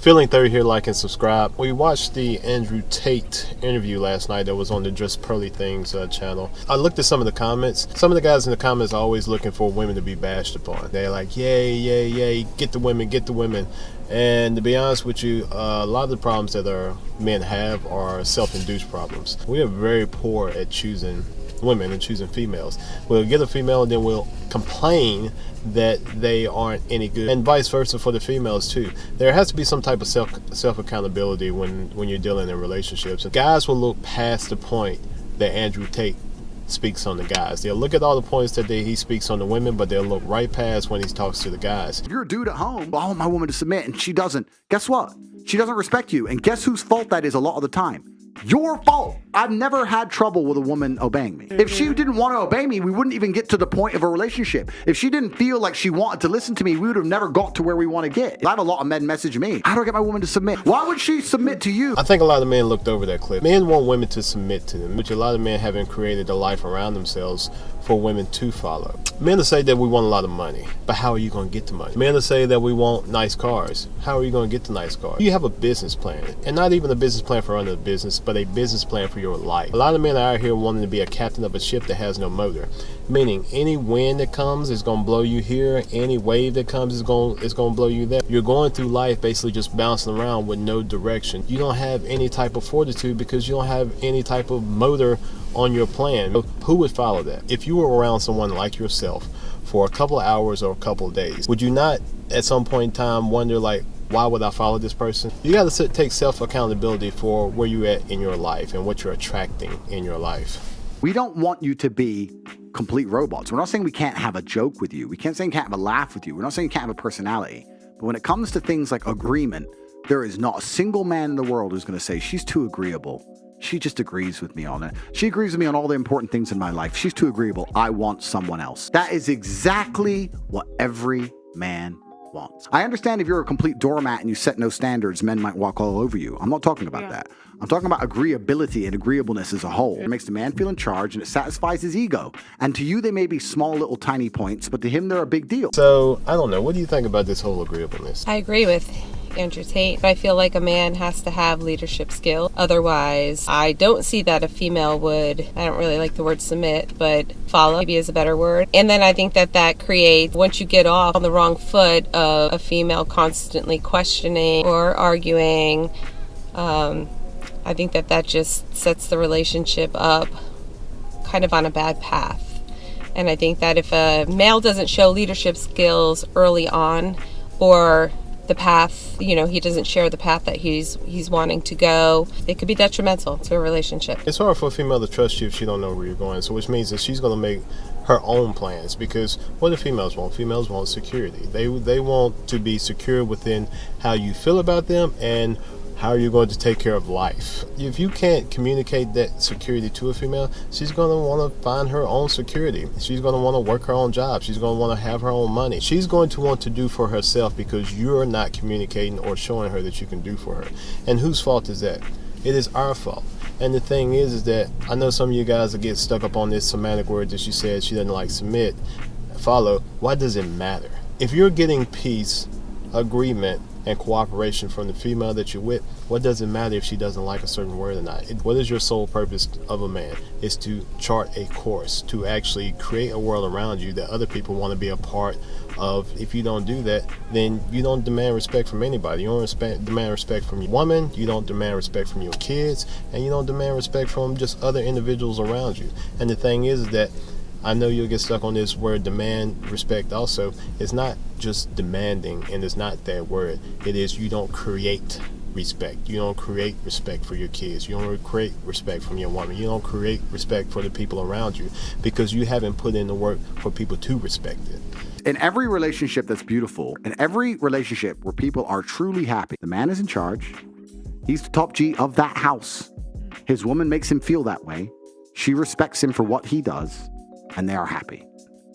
Feeling Third here, like and subscribe. We watched the Andrew Tate interview last night that was on the Tate Pearly Things channel. I looked at some of the comments. Some of the guys in the comments are always looking for women to be bashed upon. They're like, yay, yay, yay, get the women, get the women. And to be honest with you, a lot of the problems that our men have are self-induced problems. We are very poor at choosing women and choosing females. We'll get a female and then we'll complain that they aren't any good, and vice versa for the females too. There has to be some type of self accountability when you're dealing in relationships. And guys will look past the point that Andrew Tate speaks on the guys. They'll look at all the points that he speaks on the women, but they'll look right past when he talks to the guys. If you're a dude at home, I want my woman to submit, and she doesn't. Guess what? She doesn't respect you, and guess whose fault that is a lot of the time? Your fault. I've never had trouble with a woman obeying me. If she didn't want to obey me, we wouldn't even get to the point of a relationship. If she didn't feel like she wanted to listen to me, we would have never got to where we want to get. I have a lot of men message me, how do I get my woman to submit? Why would she submit to you? I think a lot of men looked over that clip. Men want women to submit to them, which a lot of men haven't created a life around themselves for women to follow. Men will say that we want a lot of money, but how are you going to get the money? Men will say that we want nice cars. How are you going to get the nice cars? You have a business plan, and not even a business plan for running a business, but a business plan for your life. A lot of men are out here wanting to be a captain of a ship that has no motor, meaning any wind that comes is going to blow you here, any wave that comes is going to blow you there. You're going through life basically just bouncing around with no direction. You don't have any type of fortitude because you don't have any type of motor on your plan. Who would follow that? If you were around someone like yourself for a couple of hours or a couple of days, would you not at some point in time wonder, like, why would I follow this person? You got to take self-accountability for where you're at in your life and what you're attracting in your life. We don't want you to be complete robots. We're not saying we can't have a joke with you. We can't say we can't have a laugh with you. We're not saying you can't have a personality. But when it comes to things like agreement, there is not a single man in the world who's going to say, she's too agreeable. She just agrees with me on it. She agrees with me on all the important things in my life. She's too agreeable. I want someone else. That is exactly what every man wants. I understand if you're a complete doormat and you set no standards, men might walk all over you. I'm not talking about that. I'm talking about agreeability and agreeableness as a whole. It makes the man feel in charge and it satisfies his ego. And to you, they may be small, little, tiny points, but to him, they're a big deal. So, I don't know. What do you think about this whole agreeableness? I agree with Andrew Tate. I feel like a man has to have leadership skill. Otherwise, I don't see that a female would, I don't really like the word submit, but follow maybe is a better word. And then I think that creates, once you get off on the wrong foot of a female constantly questioning or arguing, I think that just sets the relationship up kind of on a bad path. And I think that if a male doesn't show leadership skills early on, or the path, he doesn't share the path that he's wanting to go, it could be detrimental to a relationship. It's hard for a female to trust you if she don't know where you're going, so which means that she's going to make her own plans, because what do females want? Females want security. They want to be secure within how you feel about them and how are you going to take care of life. If you can't communicate that security to a female, she's going to want to find her own security. She's going to want to work her own job. She's going to want to have her own money. She's going to want to do for herself because you're not communicating or showing her that you can do for her. And whose fault is that? It is our fault. And the thing is that I know some of you guys will get stuck up on this semantic word that she said she doesn't like submit, follow. Why does it matter? If you're getting peace, agreement, and cooperation from the female that you're with, what does it matter if she doesn't like a certain word or not? What is your sole purpose of a man? Is to chart a course, to actually create a world around you that other people want to be a part of. If you don't do that, then you don't demand respect from anybody. You don't demand respect from your woman, you don't demand respect from your kids, and you don't demand respect from just other individuals around you. And the thing is that I know you'll get stuck on this word demand respect also. It's not just demanding, and it's not that word. It is you don't create respect. You don't create respect for your kids. You don't create respect from your woman. You don't create respect for the people around you because you haven't put in the work for people to respect it. In every relationship that's beautiful, in every relationship where people are truly happy, the man is in charge. He's the top G of that house. His woman makes him feel that way. She respects him for what he does, and they are happy.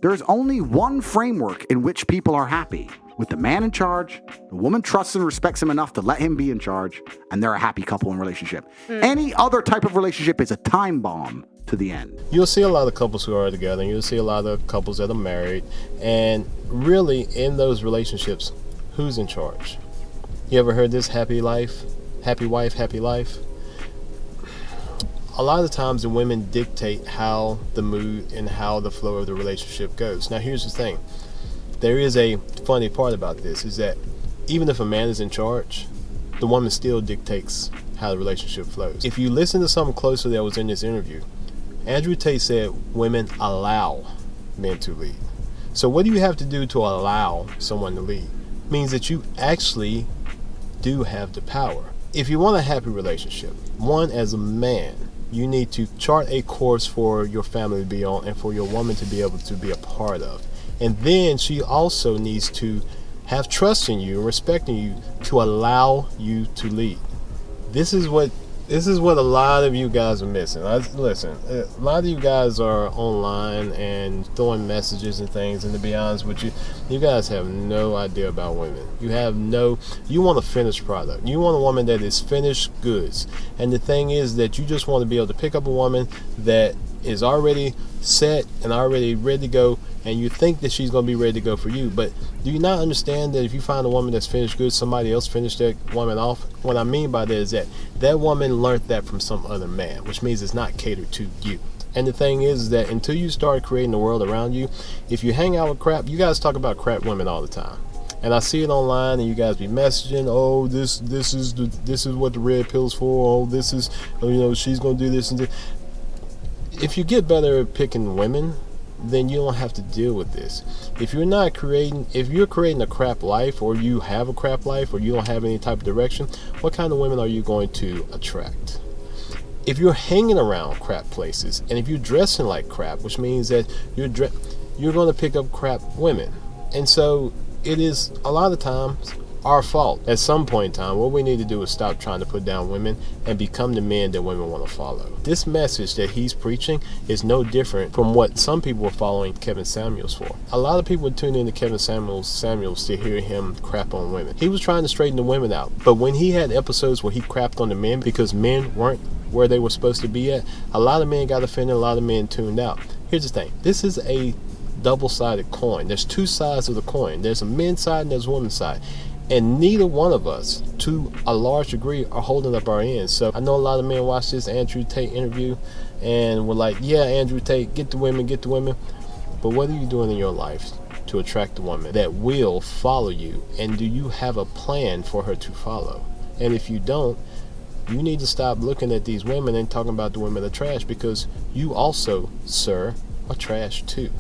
There is only one framework in which people are happy. With the man in charge, the woman trusts and respects him enough to let him be in charge, and they're a happy couple in relationship. Any other type of relationship is a time bomb to the end. You'll see a lot of couples who are together, and you'll see a lot of couples that are married, and really in those relationships, who's in charge? You ever heard this? Happy life, happy wife, happy life. A lot of times the women dictate how the mood and how the flow of the relationship goes. Now here's the thing. There is a funny part about this, is that even if a man is in charge, the woman still dictates how the relationship flows. If you listen to something closer that was in this interview, Andrew Tate said women allow men to lead. So what do you have to do to allow someone to lead? It means that you actually do have the power. If you want a happy relationship, one, as a man, you need to chart a course for your family to be on and for your woman to be able to be a part of. And then she also needs to have trust in you and respect in you to allow you to lead. This is what a lot of you guys are missing. Listen, a lot of you guys are online and throwing messages and things, and to be honest with you, you guys have no idea about women. You want a finished product. You want a woman that is finished goods. And the thing is that you just want to be able to pick up a woman that is already set and already ready to go, and you think that she's going to be ready to go for you. But do you not understand that if you find a woman that's finished good, somebody else finished that woman off? What I mean by that is that woman learned that from some other man, which means it's not catered to you. And the thing is that until you start creating the world around you, if you hang out with crap, you guys talk about crap women all the time. And I see it online, and you guys be messaging, oh, this is what the red pill's for. Oh, this is, she's going to do this and this. If you get better at picking women, then you don't have to deal with this. If you're creating a crap life, or you have a crap life, or you don't have any type of direction, what kind of women are you going to attract? If you're hanging around crap places, and if you're dressing like crap, which means that you're going to pick up crap women. And so it is a lot of times our fault. At some point in time, what we need to do is stop trying to put down women and become the men that women want to follow. This message that he's preaching is no different from what some people were following Kevin Samuels for. A lot of people would tune into Kevin Samuels to hear him crap on women. He was trying to straighten the women out. But when he had episodes where he crapped on the men because men weren't where they were supposed to be at, a lot of men got offended, a lot of men tuned out. Here's the thing. This is a double-sided coin. There's two sides of the coin. There's a men's side and there's a woman's side. And neither one of us, to a large degree, are holding up our ends. So I know a lot of men watch this Andrew Tate interview and were like, yeah, Andrew Tate, get the women. But what are you doing in your life to attract a woman that will follow you? And do you have a plan for her to follow? And if you don't, you need to stop looking at these women and talking about the women are trash, because you also, sir, are trash too.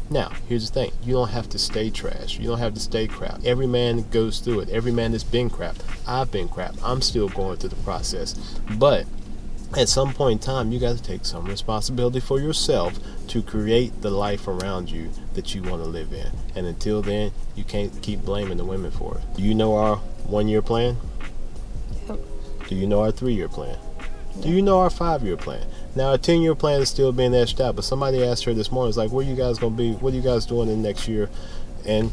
Now, here's the thing. You don't have to stay trash. You don't have to stay crap. Every man goes through it. Every man has been crap. I've been crap. I'm still going through the process. But at some point in time, you got to take some responsibility for yourself to create the life around you that you want to live in. And until then, you can't keep blaming the women for it. Do you know our 1-year plan? Yep. Do you know our 3-year plan? Do you know our 5-year plan? Now, our 10-year plan is still being etched out, but somebody asked her this morning, it's like, where you guys going to be? What are you guys doing in the next year? And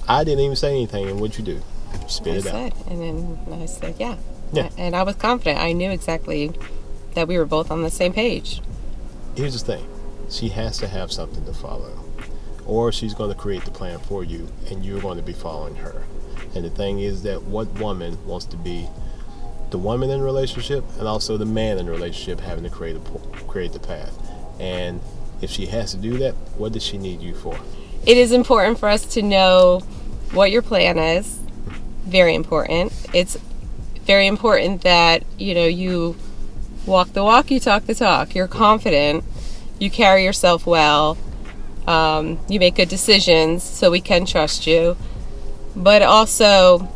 I didn't even say anything. And what'd you do? Spit it out. And then I said, yeah. Yeah. And I was confident. I knew exactly that we were both on the same page. Here's the thing. She has to have something to follow, or she's going to create the plan for you, and you're going to be following her. And the thing is that what woman wants to be the woman in a relationship, and also the man in a relationship, having to create the path. And if she has to do that, what does she need you for? It is important for us to know what your plan is. Very important. It's very important that you walk the walk, you talk the talk. You're confident, you carry yourself well, you make good decisions, so we can trust you. But also,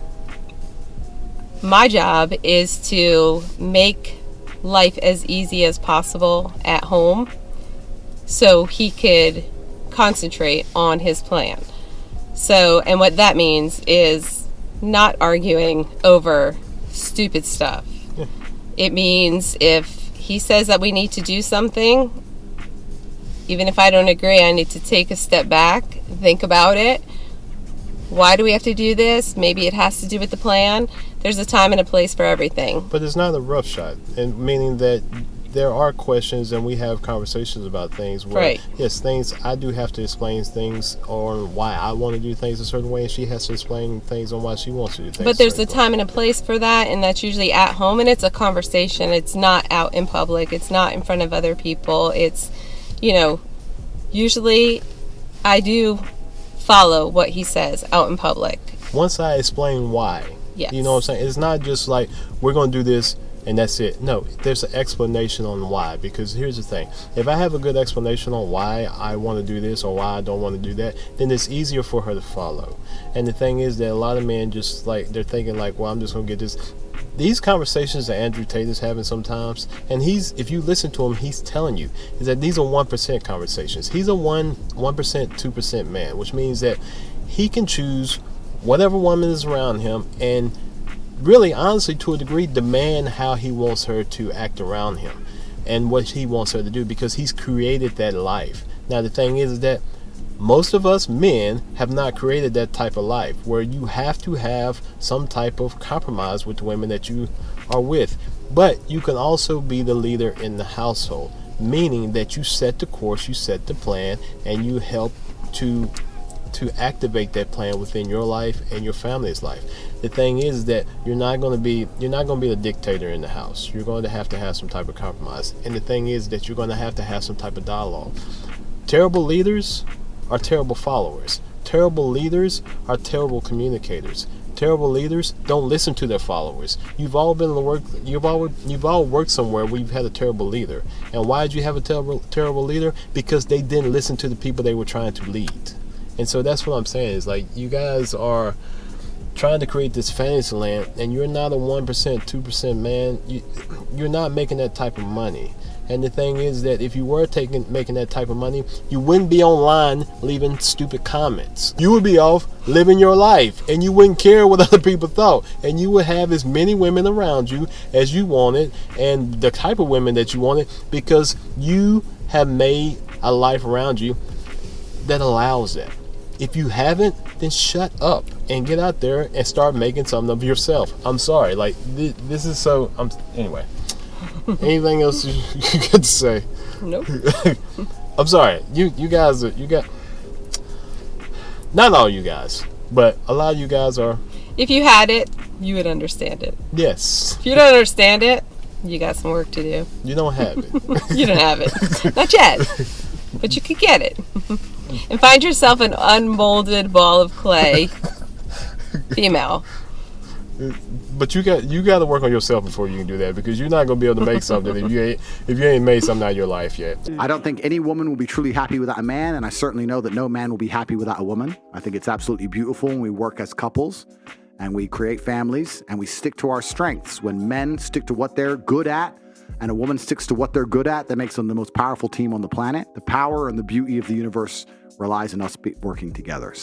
my job is to make life as easy as possible at home so he could concentrate on his plan. So, and what that means is not arguing over stupid stuff. Yeah. It means if he says that we need to do something, even if I don't agree, I need to take a step back, think about it. Why do we have to do this? Maybe it has to do with the plan. There's a time and a place for everything. But it's not a rough shot, and meaning that there are questions and we have conversations about things where, Right. yes, things I do have to explain things on why I want to do things a certain way, and she has to explain things on why she wants to do things. But there's a time and a place for that, and that's usually at home, and it's a conversation. It's not out in public. It's not in front of other people. It's, usually I do follow what he says out in public. Once I explain why, Yes. you know what I'm saying? It's not just like, we're going to do this and that's it. No, there's an explanation on why. Because here's the thing. If I have a good explanation on why I want to do this or why I don't want to do that, then it's easier for her to follow. And the thing is that a lot of men just like, they're thinking like, well, I'm just going to get this. These conversations that Andrew Tate is having sometimes, and if you listen to him, he's telling you, is that these are 1% conversations. He's a 1%, 2% man, which means that he can choose whatever woman is around him and really, honestly, to a degree, demand how he wants her to act around him and what he wants her to do, because he's created that life. Now, the thing is that most of us men have not created that type of life where you have to have some type of compromise with the women that you are with. But you can also be the leader in the household, meaning that you set the course, you set the plan, and you help to activate that plan within your life and your family's life. The thing is that you're not going to be the dictator in the house. You're going to have some type of compromise. And the thing is that you're going to have some type of dialogue. Terrible leaders are terrible followers. Terrible leaders are terrible communicators. Terrible leaders don't listen to their followers. You've all worked somewhere where you've had a terrible leader. And why did you have a terrible leader? Because they didn't listen to the people they were trying to lead. And so that's what I'm saying, is like, you guys are trying to create this fantasy land, and you're not a 1%, 2% man. You're not making that type of money. And the thing is that if you were making that type of money, you wouldn't be online leaving stupid comments. You would be off living your life, and you wouldn't care what other people thought. And you would have as many women around you as you wanted, and the type of women that you wanted, because you have made a life around you that allows that. If you haven't, then shut up and get out there and start making something of yourself. I'm sorry, like this is so. Anyway. Anything else you got to say? Nope. I'm sorry. You got not all you guys, but a lot of you guys are. If you had it, you would understand it. Yes. If you don't understand it, you got some work to do. You don't have it. You don't have it. Not yet. But you could get it. And find yourself an unmolded ball of clay female. But you got to work on yourself before you can do that, because you're not going to be able to make something if you ain't made something out of your life yet. I don't think any woman will be truly happy without a man, and I certainly know that no man will be happy without a woman. I think it's absolutely beautiful when we work as couples and we create families and we stick to our strengths. When men stick to what they're good at and a woman sticks to what they're good at, that makes them the most powerful team on the planet. The power and the beauty of the universe relies on us working together.